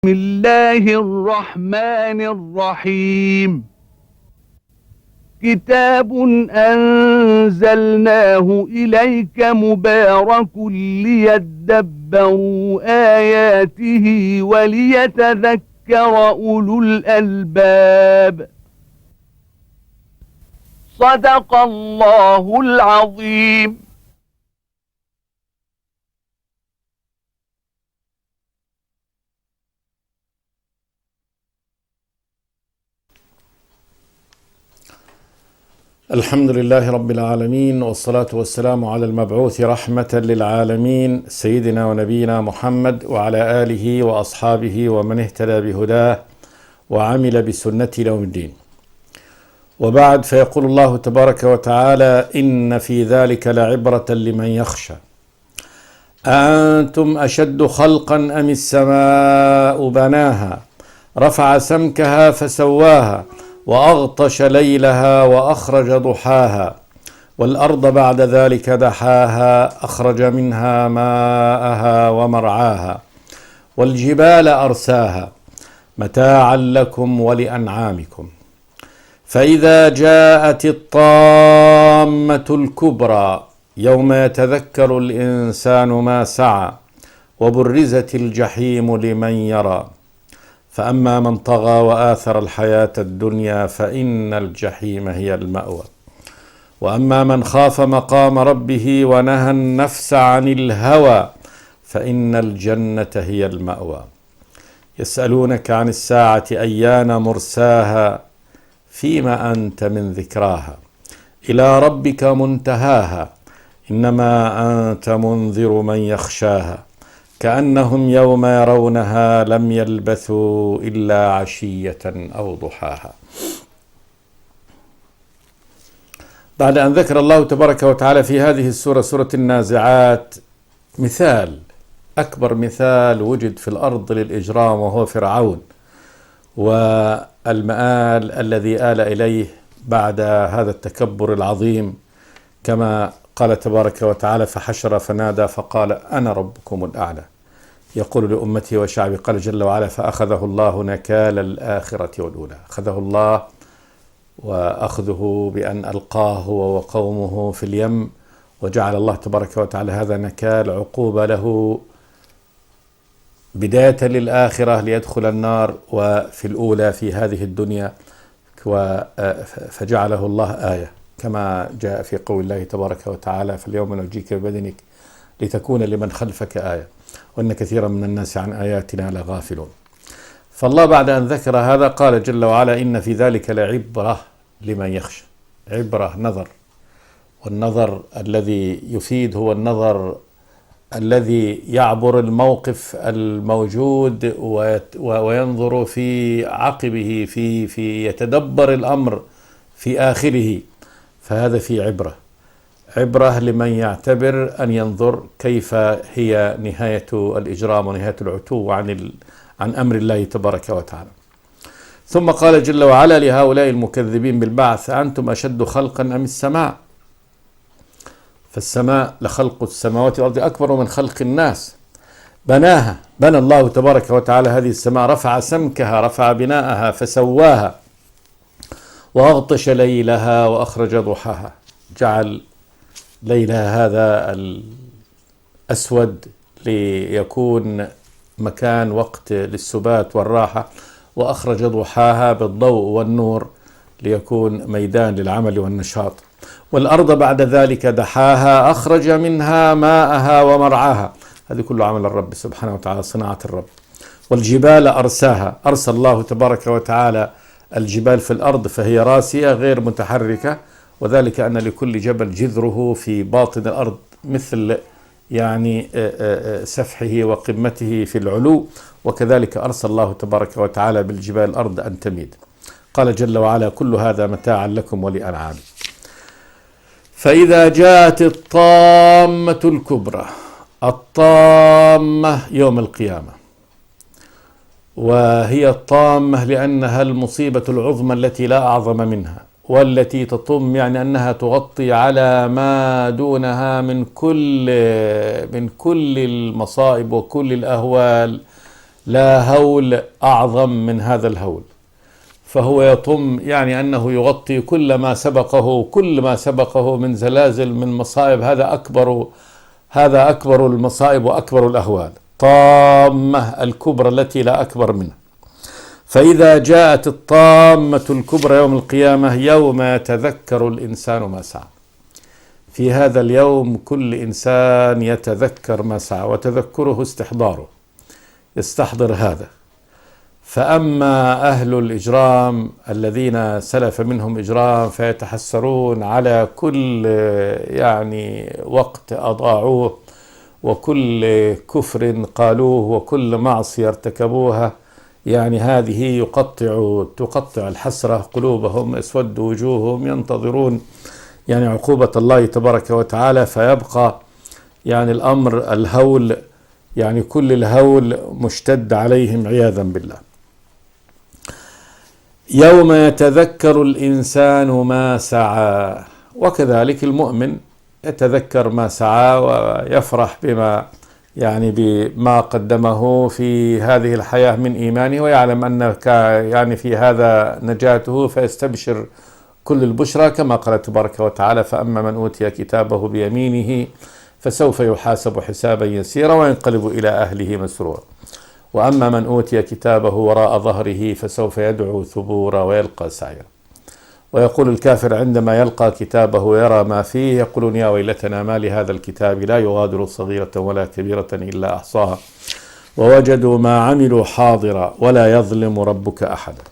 بسم الله الرحمن الرحيم كتاب أنزلناه إليك مبارك ليدبروا آياته وليتذكر أولو الألباب صدق الله العظيم. الحمد لله رب العالمين، والصلاة والسلام على المبعوث رحمة للعالمين سيدنا ونبينا محمد وعلى آله وأصحابه ومن اهتدى بهداه وعمل بسنته إلى يوم الدين. وبعد، فيقول الله تبارك وتعالى: إن في ذلك لعبرة لمن يخشى. أأنتم أشد خلقا أم السماء بناها رفع سمكها فسواها وأغطش ليلها وأخرج ضحاها والأرض بعد ذلك دحاها أخرج منها ماءها ومرعاها والجبال أرساها متاعا لكم ولأنعامكم. فإذا جاءت الطامة الكبرى يوم يتذكر الإنسان ما سعى وبرزت الجحيم لمن يرى. فأما من طغى وآثر الحياة الدنيا فإن الجحيم هي المأوى. وأما من خاف مقام ربه ونهى النفس عن الهوى فإن الجنة هي المأوى. يسألونك عن الساعة أيان مرساها فيما أنت من ذكراها إلى ربك منتهاها إنما أنت منذر من يخشاها كأنهم يوم يرونها لم يلبثوا إلا عشية أو ضحاها. بعد أن ذكر الله تبارك وتعالى في هذه السورة، سورة النازعات، مثال، أكبر مثال وجد في الأرض للإجرام وهو فرعون، والمآل الذي آل إليه بعد هذا التكبر العظيم، كما قال تبارك وتعالى: فحشر فنادى فقال أنا ربكم الأعلى يقول لأمته وشعبه. قال جل وعلا: فأخذه الله نكال الآخرة والأولى. أخذه الله، وأخذه بأن ألقاه هو وقومه في اليم، وجعل الله تبارك وتعالى هذا نكال عقوبة له بداية للآخرة ليدخل النار، وفي الأولى في هذه الدنيا، فجعله الله آية، كما جاء في قول الله تبارك وتعالى: فاليوم ننجيك ببدنك لتكون لمن خلفك آية وإن كثيرا من الناس عن آياتنا لغافلون. فالله بعد أن ذكر هذا قال جل وعلا: إن في ذلك لعبرة لمن يخشى. عبرة، نظر، والنظر الذي يفيد هو النظر الذي يعبر الموقف الموجود وينظر في عقبه، في يتدبر الأمر في آخره، فهذا في عبرة لمن يعتبر أن ينظر كيف هي نهاية الإجرام ونهاية العتو عن أمر الله تبارك وتعالى. ثم قال جل وعلا لهؤلاء المكذبين بالبعث: أنتم أشد خلقا أم السماء؟ فالسماء لخلق السماوات والأرض أكبر من خلق الناس. بناها، بنى الله تبارك وتعالى هذه السماء، رفع سمكها، رفع بناءها فسواها وأغطش ليلها وأخرج ضحاها. جعل ليلها هذا الأسود ليكون مكان وقت للسبات والراحة، وأخرج ضحاها بالضوء والنور ليكون ميدان للعمل والنشاط. والأرض بعد ذلك دحاها أخرج منها ماءها ومرعاها. هذه كل عمل الرب سبحانه وتعالى، صناعة الرب. والجبال أرساها، أرسى الله تبارك وتعالى الجبال في الأرض فهي راسية غير متحركة، وذلك أن لكل جبل جذره في باطن الأرض مثل سفحه وقمته في العلو، وكذلك أرسى الله تبارك وتعالى بالجبال الأرض أن تميد. قال جل وعلا: كل هذا متاعا لكم ولأنعامكم. فإذا جاءت الطامة الكبرى، الطامة يوم القيامة، وهي الطامة لأنها المصيبة العظمى التي لا أعظم منها، والتي تطم أنها تغطي على ما دونها من كل المصائب وكل الأهوال لا هول أعظم من هذا الهول، فهو يطم يعني أنه يغطي كل ما سبقه من زلازل، من مصائب. هذا أكبر المصائب وأكبر الأهوال، طامة الكبرى التي لا أكبر منها. فإذا جاءت الطامة الكبرى يوم القيامة، يوم يتذكر الإنسان ما سعى. في هذا اليوم كل إنسان يتذكر ما سعى، وتذكره استحضاره، يستحضر هذا. فأما أهل الإجرام الذين سلف منهم إجرام فيتحسرون على كل يعني وقت أضاعوه، وكل كفر قالوه، وكل معصية ارتكبوها، يعني هذه تقطع الحسرة قلوبهم، اسود وجوههم، ينتظرون يعني عقوبة الله تبارك وتعالى. فيبقى يعني الأمر الهول، يعني كل الهول مشتد عليهم عياذا بالله. يوم يتذكر الإنسان ما سعى، وكذلك المؤمن يتذكر ما سعى ويفرح بما قدمه في هذه الحياة من إيمانه، ويعلم أن يعني في هذا نجاته، فيستبشر كل البشرى كما قال تبارك وتعالى: فأما من أوتي كتابه بيمينه فسوف يحاسب حسابا يسيرا وينقلب إلى أهله مسرورا، وأما من أوتي كتابه وراء ظهره فسوف يدعو ثبورا ويلقى سعيرا. ويقول الكافر عندما يلقى كتابه ويرى ما فيه: يقولون يا ويلتنا ما لهذا الكتاب لا يغادر صغيرة ولا كبيرة إلا أحصاها ووجدوا ما عملوا حاضرا ولا يظلم ربك أحدا.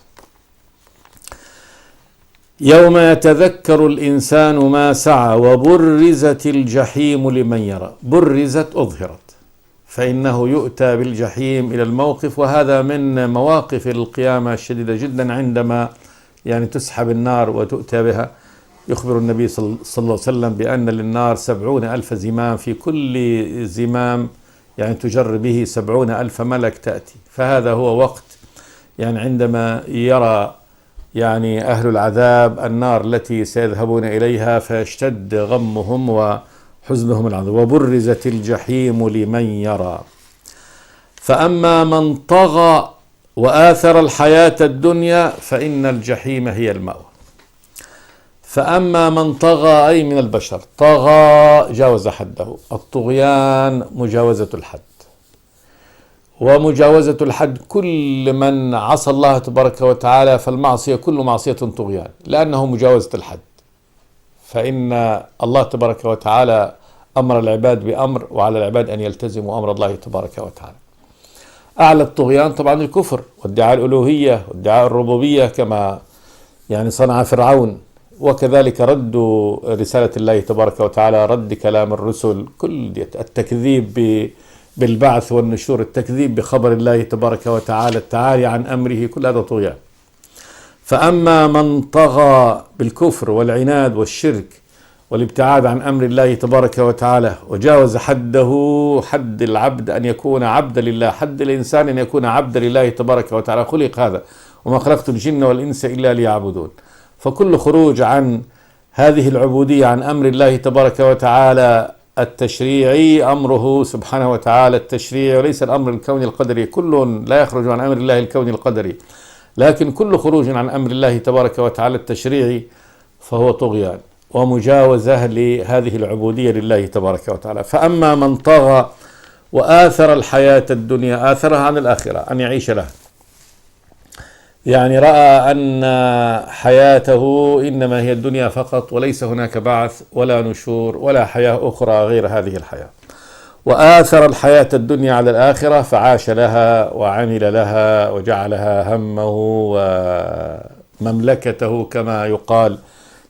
يوم يتذكر الإنسان ما سعى وبرزت الجحيم لمن يرى. برزت أظهرت، فإنه يؤتى بالجحيم إلى الموقف، وهذا من مواقف القيامة الشديدة جدا، عندما يعني تسحب النار وتؤتى بها. يخبر النبي صلى الله عليه وسلم بأن للنار 70,000 زمام، في كل زمام يعني تجر به 70,000 ملك تأتي. فهذا هو وقت يعني عندما يرى يعني أهل العذاب النار التي سيذهبون إليها، فيشتد غمهم وحزنهم العظيم. وبرزت الجحيم لمن يرى. فأما من طغى وآثر الحياة الدنيا فإن الجحيم هي المأوى. فأما من طغى أي من البشر، طغى جاوز حده. الطغيان مجاوزة الحد، ومجاوزة الحد كل من عصى الله تبارك وتعالى، فالمعصية كل معصية طغيان، لأنه مجاوزة الحد. فإن الله تبارك وتعالى أمر العباد بأمر، وعلى العباد أن يلتزموا أمر الله تبارك وتعالى. أعلى الطغيان طبعا الكفر وادعاء الألوهية وادعاء الربوبية، كما يعني صنع فرعون، وكذلك رد رسالة الله تبارك وتعالى، رد كلام الرسل، كل التكذيب بالبعث والنشور، التكذيب بخبر الله تبارك وتعالى، التعالي عن أمره، كل هذا طغيان. فأما من طغى بالكفر والعناد والشرك والابتعاد عن أمر الله تبارك وتعالى، وجاوز حده، حد العبد أن يكون عبدا لله، حد الإنسان أن يكون عبدا لله تبارك وتعالى، خلق هذا: وما خلقت الجن والإنس إلا ليعبدون. فكل خروج عن هذه العبودية عن أمر الله تبارك وتعالى التشريعي، أمره سبحانه وتعالى التشريعي، وليس الأمر الكوني القدري، كل لا يخرج عن أمر الله الكوني القدري، لكن كل خروج عن أمر الله تبارك وتعالى التشريعي فهو طغيان ومجاوزة لهذه العبودية لله تبارك وتعالى. فأما من طغى وآثر الحياة الدنيا، آثرها عن الآخرة، أن يعيش لها، يعني رأى أن حياته إنما هي الدنيا فقط، وليس هناك بعث ولا نشور ولا حياة أخرى غير هذه الحياة. وآثر الحياة الدنيا على الآخرة، فعاش لها وعمل لها وجعلها همه ومملكته، كما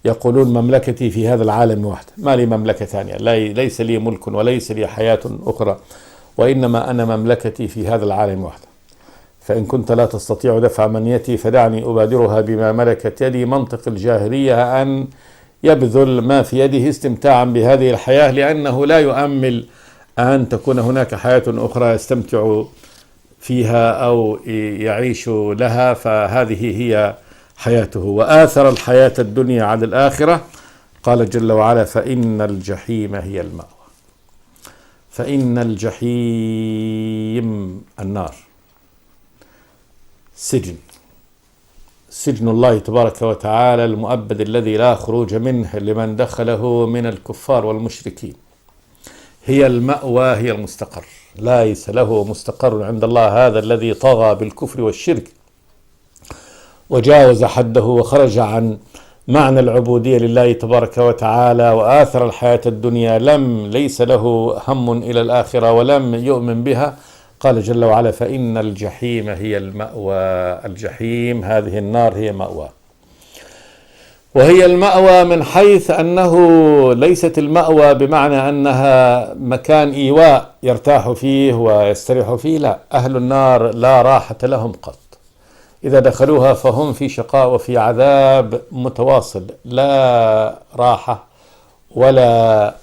يقولون مملكتي في هذا العالم وحده، ما لي مملكة ثانية، ليس لي ملك وليس لي حياة أخرى، وإنما أنا مملكتي في هذا العالم وحده. فإن كنت لا تستطيع دفع منيتي فدعني أبادرها بما ملكت يدي. منطق الجاهلية أن يبذل ما في يده استمتاعا بهذه الحياة، لأنه لا يؤمل أن تكون هناك حياة أخرى يستمتع فيها أو يعيش لها، فهذه هي حياته. وآثر الحياة الدنيا على الآخرة، قال جل وعلا: فإن الجحيم هي المأوى. فإن الجحيم النار سجن الله تبارك وتعالى المؤبد الذي لا خروج منه لمن دخله من الكفار والمشركين، هي المأوى، هي المستقر. ليس له مستقر عند الله هذا الذي طغى بالكفر والشرك وجاوز حده وخرج عن معنى العبودية لله تبارك وتعالى وآثر الحياة الدنيا، ليس له هم إلى الآخرة ولم يؤمن بها. قال جل وعلا: فإن الجحيم هي المأوى. الجحيم هذه النار هي مأوى، وهي المأوى من حيث أنه ليست المأوى بمعنى أنها مكان إيواء يرتاح فيه ويستريح فيه، لا، أهل النار لا راحة لهم قط، إذا دخلوها فهم في شقاء وفي عذاب متواصل، لا راحة ولا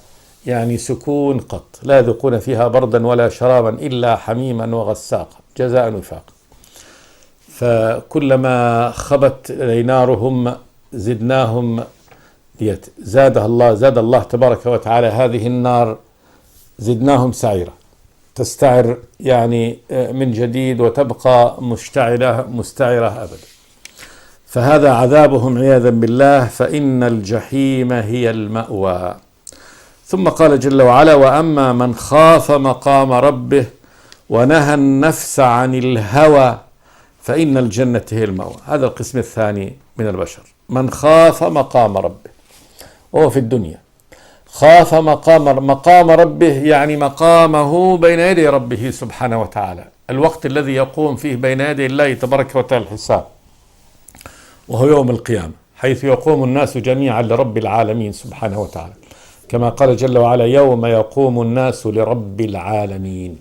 سكون قط، لا يذوقون فيها بردا ولا شرابا إلا حميما وغساقا جزاء وفاقا. فكلما خبت نارهم زدناهم زاد الله تبارك وتعالى هذه النار، زدناهم سعيرا، تستعر من جديد وتبقى مستعرة أبدا. فهذا عذابهم عياذا بالله. فإن الجحيم هي المأوى. ثم قال جل وعلا: وأما من خاف مقام ربه ونهى النفس عن الهوى فإن الجنة هي المأوى. هذا القسم الثاني من البشر، من خاف مقام ربه، وهو في الدنيا خاف مقام ربه، مقامه بين يدي ربه سبحانه وتعالى، الوقت الذي يقوم فيه بين يدي الله تبارك وتعالى الحساب، وهو يوم القيامة، حيث يقوم الناس جميعا لرب العالمين سبحانه وتعالى، كما قال جل وعلا: يوم يقوم الناس لرب العالمين.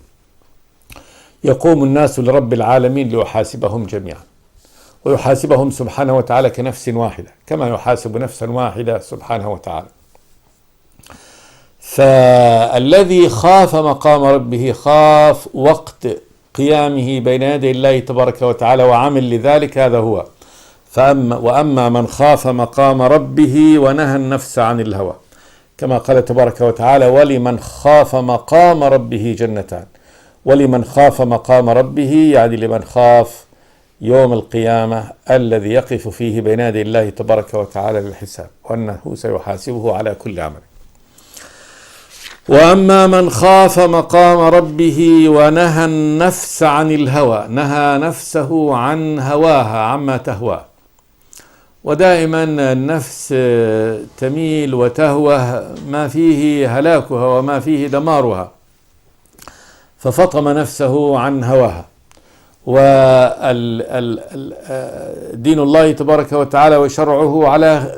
يقوم الناس لرب العالمين ليحاسبهم جميعا، ويحاسبهم سبحانه وتعالى كنفس واحدة، كما يحاسب نفسا واحدة سبحانه وتعالى. فالذي خاف مقام ربه خاف وقت قيامه بين يدي الله تبارك وتعالى وعمل لذلك، هذا هو. وأما من خاف مقام ربه ونهى النفس عن الهوى، كما قال تبارك وتعالى: ولمن خاف مقام ربه جنتان. ولمن خاف مقام ربه لمن خاف يوم القيامة الذي يقف فيه بين يدي الله تبارك وتعالى للحساب، وأنه سيحاسبه على كل عمل. وأما من خاف مقام ربه ونهى النفس عن الهوى، نهى نفسه عن هواها، عما تهوى. ودائما النفس تميل وتهوى ما فيه هلاكها وما فيه دمارها، ففطم نفسه عن هواها. ودين الله تبارك وتعالى وشرعه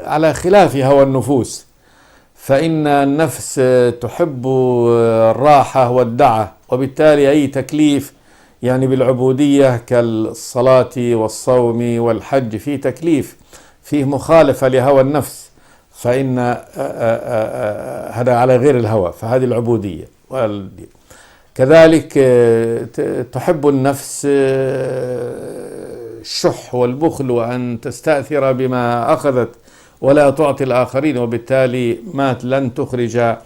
على خلاف هوى النفوس، فإن النفس تحب الراحة والدعة، وبالتالي أي تكليف بالعبودية كالصلاة والصوم والحج فيه تكليف، فيه مخالفة لهوى النفس، فإن هذا على غير الهوى، فهذه العبودية. كذلك تحب النفس الشح والبخل وأن تستأثر بما أخذت ولا تعطي الآخرين، وبالتالي لن تخرج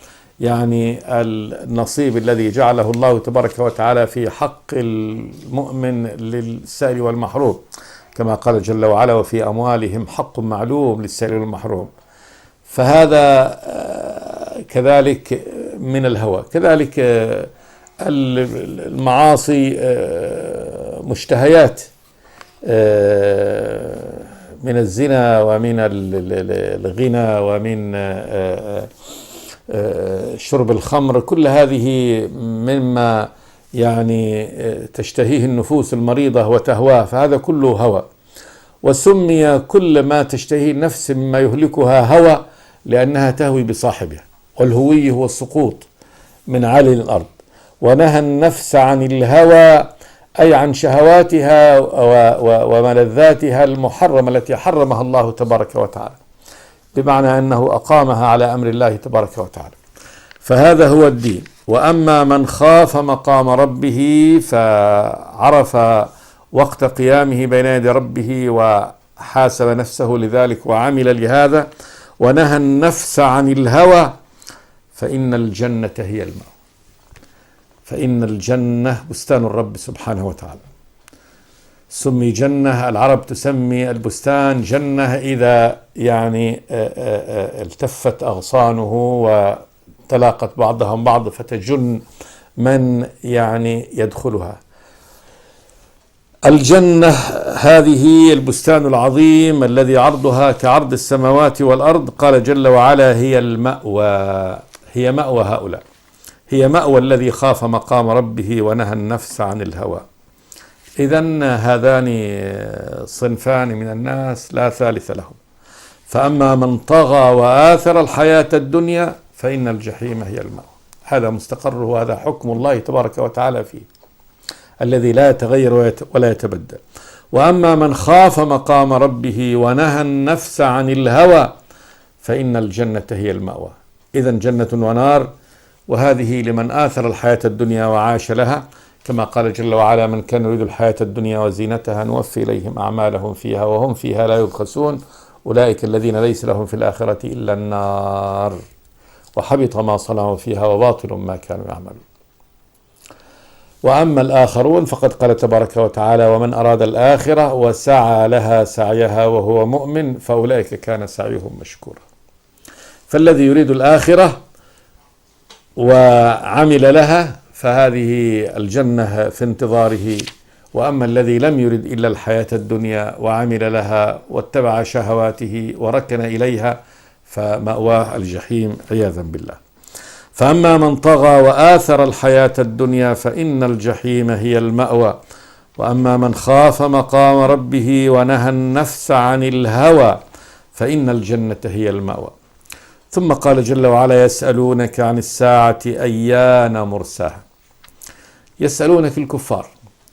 النصيب الذي جعله الله تبارك وتعالى في حق المؤمن للسائل والمحروم، كما قال جل وعلا: وفي أموالهم حق معلوم للسائل والمحروم. فهذا كذلك من الهوى. كذلك المعاصي مشتهيات من الزنا ومن الغنى ومن شرب الخمر، كل هذه مما تشتهيه النفوس المريضة وتهواه، فهذا كله هوى. وسمي كل ما تشتهيه النفس مما يهلكها هوى لأنها تهوي بصاحبها، والهوي هو السقوط من عالي الأرض. ونهى النفس عن الهوى أي عن شهواتها وملذاتها المحرمة التي حرمها الله تبارك وتعالى، بمعنى أنه أقامها على أمر الله تبارك وتعالى. فهذا هو الدين. وأما من خاف مقام ربه فعرف وقت قيامه بين يدي ربه وحاسب نفسه لذلك وعمل لهذا، ونهى النفس عن الهوى، فإن الجنة هي المأوى. فإن الجنة بستان الرب سبحانه وتعالى. سمي جنة. العرب تسمي البستان جنة إذا يعني التفت أغصانه وتلاقت بعضها بعض فتجن من يعني يدخلها. الجنة هذه البستان العظيم الذي عرضها كعرض السماوات والأرض، قال جل وعلا هي المأوى، هي مأوى هؤلاء، هي مأوى الذي خاف مقام ربه ونهى النفس عن الهوى. إذن هذان صنفان من الناس لا ثالث لهم. فأما من طغى وآثر الحياة الدنيا فإن الجحيم هي المأوى. هذا مستقره وهذا حكم الله تبارك وتعالى فيه الذي لا يتغير ولا يتبدل. وأما من خاف مقام ربه ونهى النفس عن الهوى فإن الجنة هي المأوى. إذن جنة ونار، وهذه لمن آثر الحياة الدنيا وعاش لها، كما قال جل وعلا من كان يريد الحياة الدنيا وزينتها نوفي إليهم أعمالهم فيها وهم فيها لا يبخسون أولئك الذين ليس لهم في الآخرة إلا النار وحبط ما صنعوا فيها وباطل ما كانوا يعملون. وأما الآخرون فقد قال تبارك وتعالى ومن أراد الآخرة وسعى لها سعيها وهو مؤمن فأولئك كان سعيهم مشكورا. فالذي يريد الآخرة وعمل لها فهذه الجنة في انتظاره، وأما الذي لم يرد إلا الحياة الدنيا وعمل لها واتبع شهواته وركن إليها فمأواه الجحيم عياذا بالله. فأما من طغى وآثر الحياة الدنيا فإن الجحيم هي المأوى، وأما من خاف مقام ربه ونهى النفس عن الهوى فإن الجنة هي المأوى. ثم قال جل وعلا يسألونك عن الساعة أيان مرساها. يسألونك الكفار،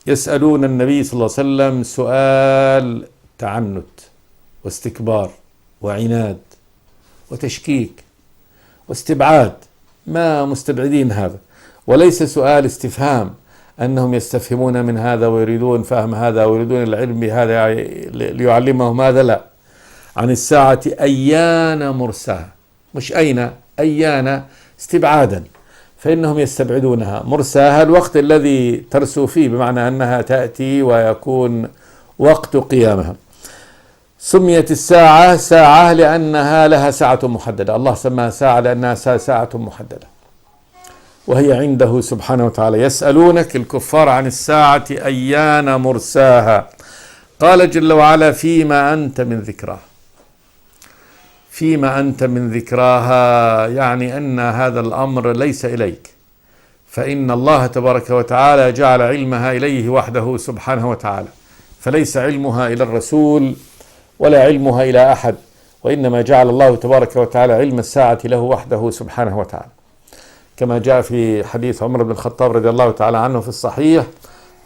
يسألون النبي صلى الله عليه وسلم سؤال تعنت واستكبار وعناد وتشكيك واستبعاد، ما مستبعدين هذا، وليس سؤال استفهام أنهم يستفهمون من هذا ويريدون فهم هذا ويريدون العلم بهذا ليعلمهم هذا، لا، عن الساعة أيان مرساها، مش أين، أيان استبعادا، فإنهم يستبعدونها. مرساها الوقت الذي ترسو فيه، بمعنى أنها تأتي ويكون وقت قيامها. سميت الساعة ساعة لأنها لها ساعة محددة، الله سماها ساعة لأنها ساعة محددة وهي عنده سبحانه وتعالى. يسألونك الكفار عن الساعة أيان مرساها، قال جل وعلا فيما أنت من ذكراها. فيما أنت من ذكراها يعني أن هذا الأمر ليس إليك، فإن الله تبارك وتعالى جعل علمها إليه وحده سبحانه وتعالى، فليس علمها إلى الرسول ولا علمها إلى أحد، وإنما جعل الله تبارك وتعالى علم الساعة له وحده سبحانه وتعالى، كما جاء في حديث عمر بن الخطاب رضي الله تعالى عنه في الصحيح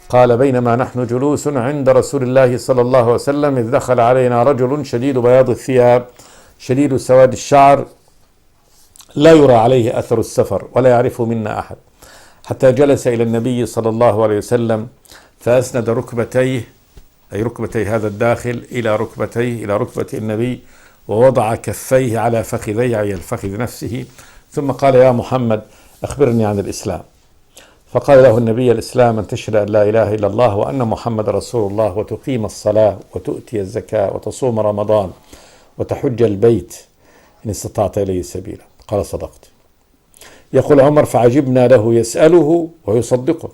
قال بينما نحن جلوس عند رسول الله صلى الله عليه وسلم إذ دخل علينا رجل شديد بياض الثياب شديد سواد الشعر لا يرى عليه أثر السفر ولا يعرف منا أحد، حتى جلس إلى النبي صلى الله عليه وسلم فأسند ركبتيه، أي ركبتي هذا الداخل إلى ركبتيه إلى ركبة النبي، ووضع كفيه على فخذيه أي الفخذ نفسه، ثم قال يا محمد أخبرني عن الإسلام. فقال له النبي الإسلام أن تشهد أن لا إله إلا الله وأن محمد رسول الله وتقيم الصلاة وتؤتي الزكاة وتصوم رمضان وتحج البيت إن استطعت إليه سبيلا. قال صدقت. يقول عمر فعجبنا له يسأله ويصدقه،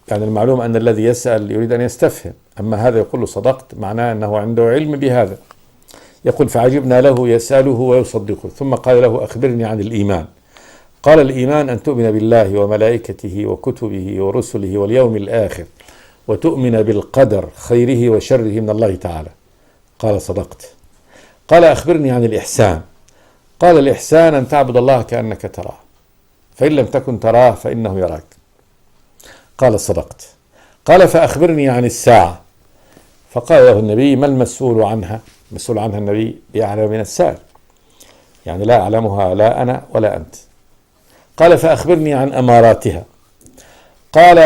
يعني المعلوم أن الذي يسأل يريد أن يستفهم، أما هذا يقول له صدقت معناه أنه عنده علم بهذا. يقول فعجبنا له يسأله ويصدقه، ثم قال له أخبرني عن الإيمان. قال الإيمان أن تؤمن بالله وملائكته وكتبه ورسله واليوم الآخر وتؤمن بالقدر خيره وشره من الله تعالى. قال صدقت. قال أخبرني عن الإحسان. قال الإحسان أن تعبد الله كأنك تراه، فإن لم تكن تراه فإنه يراك. قال صدقت. قال فأخبرني عن الساعة. فقال له النبي ما المسؤول عنها؟ مسؤول عنها النبي يعلم من السائل، يعني لا أعلمها لا أنا ولا أنت. قال فأخبرني عن أماراتها. قال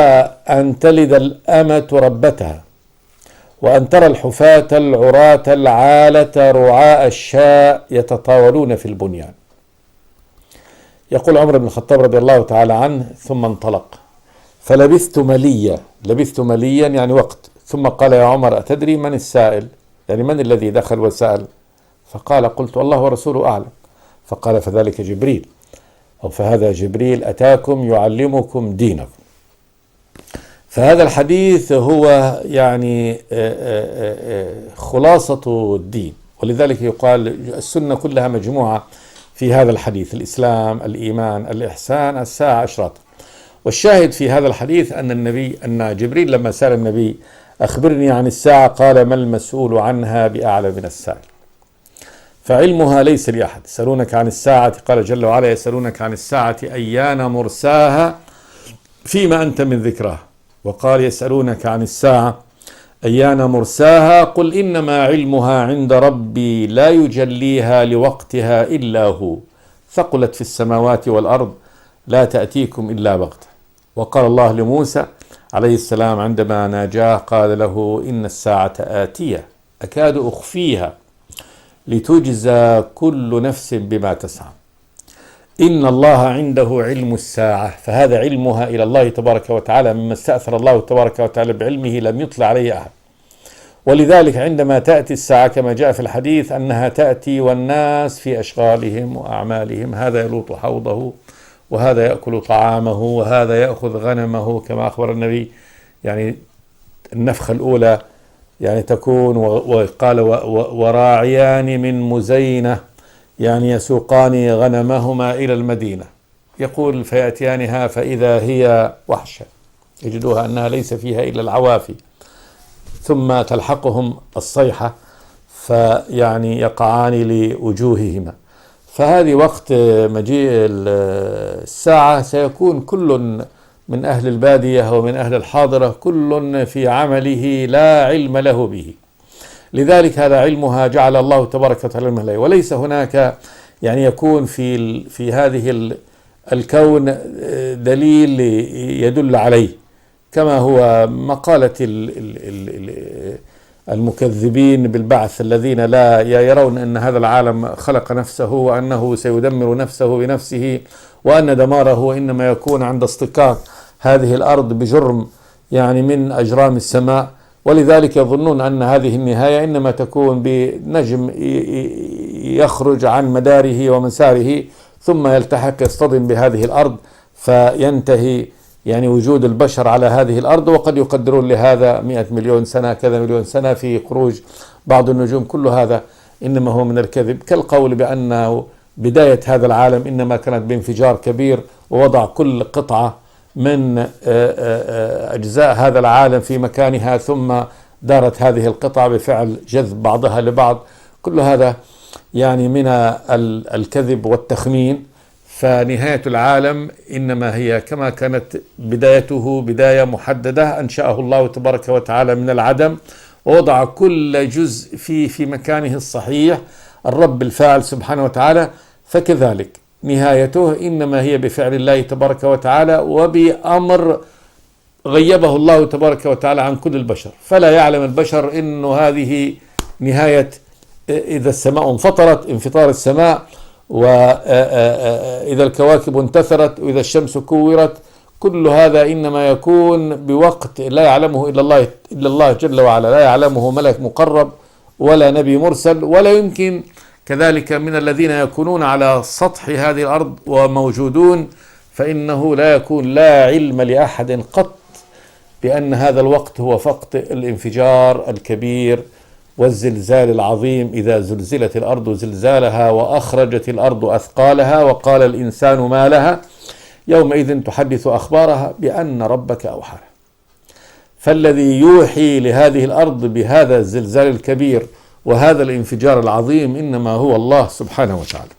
أن تلد الأمة ربتها، وأن ترى الحفاة العراة العالة رعاء الشاء يتطاولون في البنيان. يقول عمر بن الخطاب رضي الله تعالى عنه ثم انطلق فلبثت مليا، لبثت مليا يعني وقت، ثم قال يا عمر أتدري من السائل؟ يعني من الذي دخل وسأل؟ فقال قلت الله ورسوله أعلم. فقال فذلك جبريل، أو فهذا جبريل أتاكم يعلمكم دينكم. فهذا الحديث هو يعني خلاصة الدين، ولذلك يقال السنة كلها مجموعة في هذا الحديث: الإسلام، الإيمان، الإحسان، الساعة، أشراطها. والشاهد في هذا الحديث أن جبريل لما سأل النبي أخبرني عن الساعة قال ما المسؤول عنها بأعلم من السائل. فعلمها ليس لأحد. يسألونك عن الساعة، قال جل وعلا يسألونك عن الساعة أيان مرساها فيما أنت من ذكرها. وقال يسألونك عن الساعة أيان مرساها قل إنما علمها عند ربي لا يجليها لوقتها إلا هو ثقلت في السماوات والأرض لا تأتيكم إلا بغتة. وقال الله لموسى عليه السلام عندما ناجاه قال له إن الساعة آتية أكاد أخفيها لتجزى كل نفس بما تسعى إن الله عنده علم الساعة. فهذا علمها إلى الله تبارك وتعالى مما استأثر الله تبارك وتعالى بعلمه لم يطلع عليه أحد. ولذلك عندما تأتي الساعة كما جاء في الحديث أنها تأتي والناس في أشغالهم وأعمالهم، هذا يلوط حوضه وهذا يأكل طعامه وهذا يأخذ غنمه كما أخبر النبي. يعني النفخة الأولى يعني تكون وقال وراعيان من مزينة يعني يسوقان غنمهما إلى المدينة، يقول فيأتيانها فإذا هي وحشة يجدوها أنها ليس فيها إلا العوافي، ثم تلحقهم الصيحة فيعني يقعان لوجوههما. فهذه وقت مجيء الساعة سيكون كل من أهل البادية ومن أهل الحاضرة كل في عمله لا علم له به. لذلك هذا علمها جعل الله تبارك وتعالى عليه، وليس هناك يعني يكون في هذه الكون دليل يدل عليه، كما هو مقالة المكذبين بالبعث الذين لا يرون أن هذا العالم خلق نفسه وأنه سيدمر نفسه بنفسه وأن دماره إنما يكون عند اصطكاك هذه الأرض بجرم يعني من أجرام السماء. ولذلك يظنون أن هذه النهاية إنما تكون بنجم يخرج عن مداره ومساره ثم يلتحق يصطدم بهذه الأرض فينتهي يعني وجود البشر على هذه الأرض. وقد يقدرون لهذا 100 مليون سنة كذا مليون سنة في خروج بعض النجوم. كل هذا إنما هو من الكذب، كالقول بأن بداية هذا العالم إنما كانت بانفجار كبير ووضع كل قطعة من أجزاء هذا العالم في مكانها ثم دارت هذه القطع بفعل جذب بعضها لبعض. كل هذا يعني من الكذب والتخمين. فنهاية العالم إنما هي كما كانت بدايته بداية محددة أنشأه الله تبارك وتعالى من العدم ووضع كل جزء في مكانه الصحيح الرب الفاعل سبحانه وتعالى. فكذلك نهايته إنما هي بفعل الله تبارك وتعالى وبأمر غيبه الله تبارك وتعالى عن كل البشر. فلا يعلم البشر إنه هذه نهاية إذا السماء انفطرت انفطار السماء، وإذا الكواكب انتثرت، وإذا الشمس كورت. كل هذا إنما يكون بوقت لا يعلمه إلا الله جل وعلا، لا يعلمه ملك مقرب ولا نبي مرسل، ولا يمكن كذلك من الذين يكونون على سطح هذه الأرض وموجودون، فإنه لا يكون لا علم لأحد قط بأن هذا الوقت هو وقت الانفجار الكبير والزلزال العظيم. إذا زلزلت الأرض زلزالها وأخرجت الأرض أثقالها وقال الإنسان ما لها يومئذ تحدث أخبارها بأن ربك أوحى. فالذي يوحي لهذه الأرض بهذا الزلزال الكبير وهذا الانفجار العظيم إنما هو الله سبحانه وتعالى.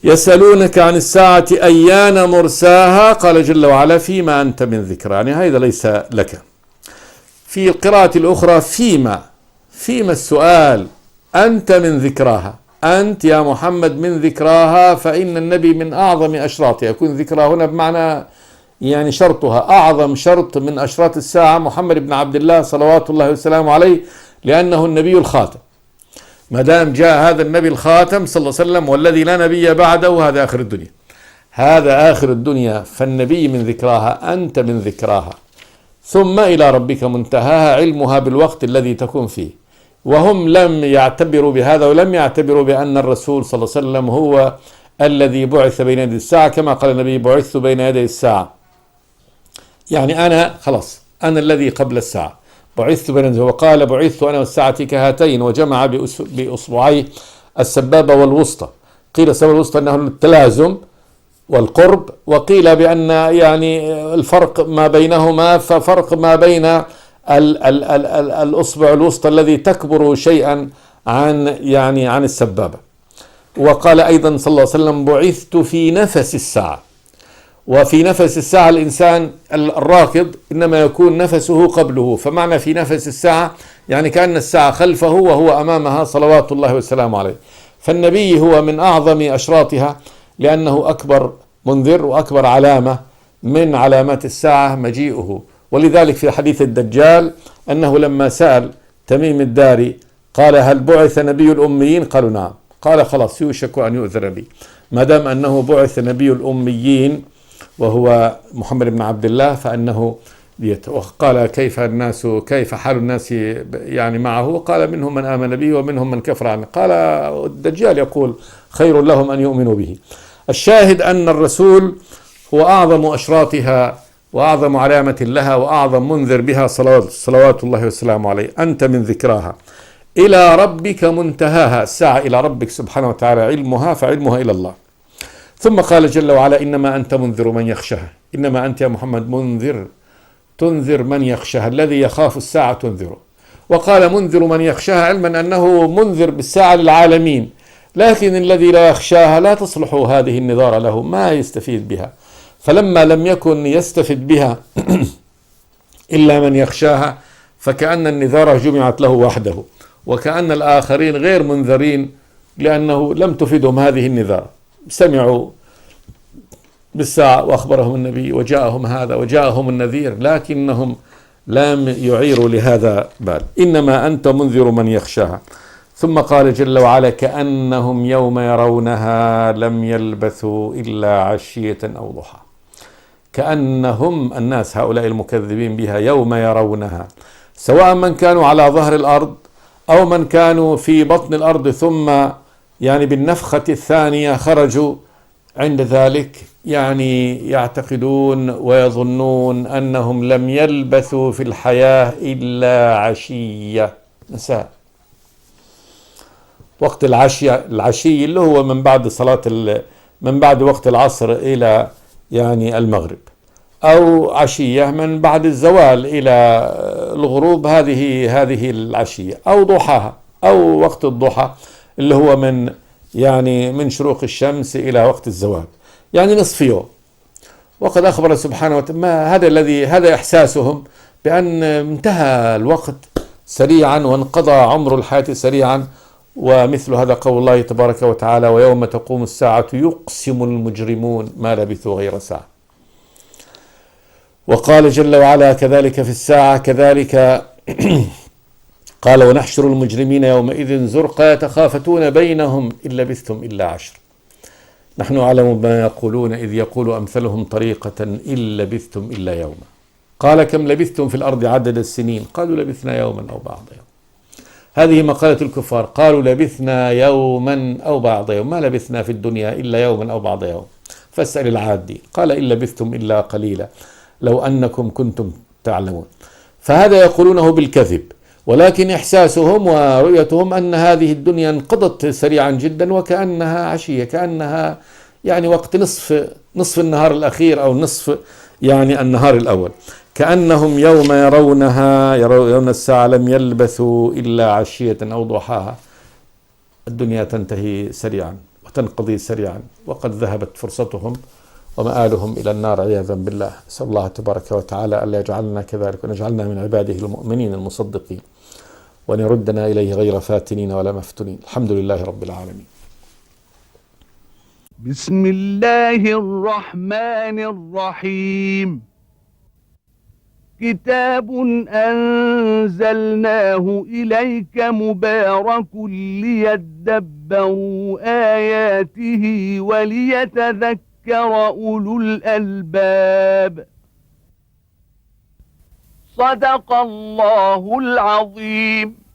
يسألونك عن الساعة أيان مرساها قال جل وعلا فيما أنت من ذكرى، يعني هذا ليس لك. في القراءة الأخرى فيما السؤال أنت من ذكراها، أنت يا محمد من ذكراها، فإن النبي من أعظم أشراطها. يكون ذكرى هنا بمعنى يعني شرطها، أعظم شرط من أشراط الساعة محمد بن عبد الله صلوات الله وسلامه عليه، لأنه النبي الخاتم. ما دام جاء هذا النبي الخاتم صلى الله عليه وسلم والذي لا نبي بعده، هذا آخر الدنيا، هذا آخر الدنيا. فالنبي من ذكراها، أنت من ذكراها. ثم إلى ربك منتهاها علمها بالوقت الذي تكون فيه. وهم لم يعتبروا بهذا، ولم يعتبروا بأن الرسول صلى الله عليه وسلم هو الذي بعث بين يدي الساعة، كما قال النبي: بعثت بين يدي الساعة. يعني أنا خلاص، أنا الذي قبل الساعة، بعثت بين يدي. وقال: بعثت أنا والساعة كهاتين، وجمع بأصبعي السبابة والوسطى. قيل السبابة والوسطى أنه التلازم والقرب، وقيل بأن يعني الفرق ما بينهما، ففرق ما بين الأصبع الوسطى الذي تكبر شيئا عن السبابة. وقال أيضا صلى الله عليه وسلم: بعثت في نفس الساعة. وفي نفس الساعة الإنسان الراكض إنما يكون نفسه قبله، فمعنى في نفس الساعة يعني كأن الساعة خلفه وهو أمامها صلوات الله وسلامه عليه. فالنبي هو من أعظم أشراطها، لأنه أكبر منذر وأكبر علامة من علامات الساعة مجيئه. ولذلك في حديث الدجال أنه لما سأل تميم الداري قال: هل بعث نبي الأميين؟ قالوا: نعم. قال: خلاص، يوشك أن يؤذن بي، ما دام أنه بعث نبي الأميين وهو محمد بن عبد الله فأنه وقال: كيف حال الناس يعني معه؟ قال: منهم من آمن به ومنهم من كفر عنه. قال الدجال يقول: خير لهم أن يؤمنوا به. الشاهد أن الرسول هو أعظم أشراطها وأعظم علامة لها وأعظم منذر بها صلوات الله وسلامه عليه. أنت من ذكراها إلى ربك منتهاها. الساعة إلى ربك سبحانه وتعالى علمها، فعلمها إلى الله. ثم قال جل وعلا: إنما أنت منذر من يخشاها. إنما أنت يا محمد منذر، تنذر من يخشاها، الذي يخاف الساعة تنذره. وقال: منذر من يخشاها، علما أنه منذر بالساعة للعالمين، لكن الذي لا يخشاها لا تصلح هذه النذارة له، ما يستفيد بها. فلما لم يكن يستفيد بها إلا من يخشاها، فكأن النذارة جمعت له وحده، وكأن الآخرين غير منذرين لأنه لم تفيدهم هذه النذارة. سمعوا بالساعة وأخبرهم النبي وجاءهم هذا وجاءهم النذير، لكنهم لم يعيروا لهذا بال. إنما أنت منذر من يخشاها. ثم قال جل وعلا: كأنهم يوم يرونها لم يلبثوا إلا عشية أو ضحى. كأنهم الناس هؤلاء المكذبين بها يوم يرونها، سواء من كانوا على ظهر الأرض أو من كانوا في بطن الأرض ثم يعني بالنفخة الثانية خرجوا، عند ذلك يعني يعتقدون ويظنون أنهم لم يلبثوا في الحياة إلا عشية، مساء، وقت العشي اللي هو من بعد وقت العصر إلى يعني المغرب، أو عشية من بعد الزوال إلى الغروب، هذه العشية، أو ضحاها، أو وقت الضحى اللي هو من شروق الشمس إلى وقت الزوال، يعني نصف يوم. وقد أخبر سبحانه وتعالى هذا إحساسهم بأن انتهى الوقت سريعا وانقضى عمر الحياة سريعا. ومثل هذا قول الله تبارك وتعالى: ويوم تقوم الساعة يقسم المجرمون ما لبثوا غير ساعة. وقال جل وعلا كذلك في الساعة كذلك قال: ونحشر المجرمين يومئذ زرقا يتخافتون بينهم إن لبثتم إلا عشر نحن أعلم ما يقولون إذ يقول أمثلهم طريقة إن لبثتم إلا يوما قال كم لبثتم في الأرض عدد السنين قالوا لبثنا يوما أو بعض يوم. هذه مقالة الكفار، قالوا لبثنا يوما أو بعض يوم، ما لبثنا في الدنيا إلا يوما أو بعض يوم. فاسأل العادي، قال إن لبثتم إلا قليلا لو أنكم كنتم تعلمون. فهذا يقولونه بالكذب، ولكن إحساسهم ورؤيتهم أن هذه الدنيا انقضت سريعا جدا، وكأنها عشية، كأنها يعني وقت نصف النهار الأخير أو نصف يعني النهار الأول. كأنهم يوم يرون الساعة لم يلبثوا إلا عشية أو ضحاها. الدنيا تنتهي سريعا وتنقضي سريعا، وقد ذهبت فرصتهم ومآلهم إلى النار عياذا بالله. أسأل الله تبارك وتعالى ألا يجعلنا كذلك، ونجعلنا من عباده المؤمنين المصدقين، وأن يردنا إليه غير فاتنين ولا مفتونين. الحمد لله رب العالمين. بسم الله الرحمن الرحيم. كتاب أنزلناه إليك مبارك ليدبروا آياته وليتذكر أولو الألباب. صدق الله العظيم.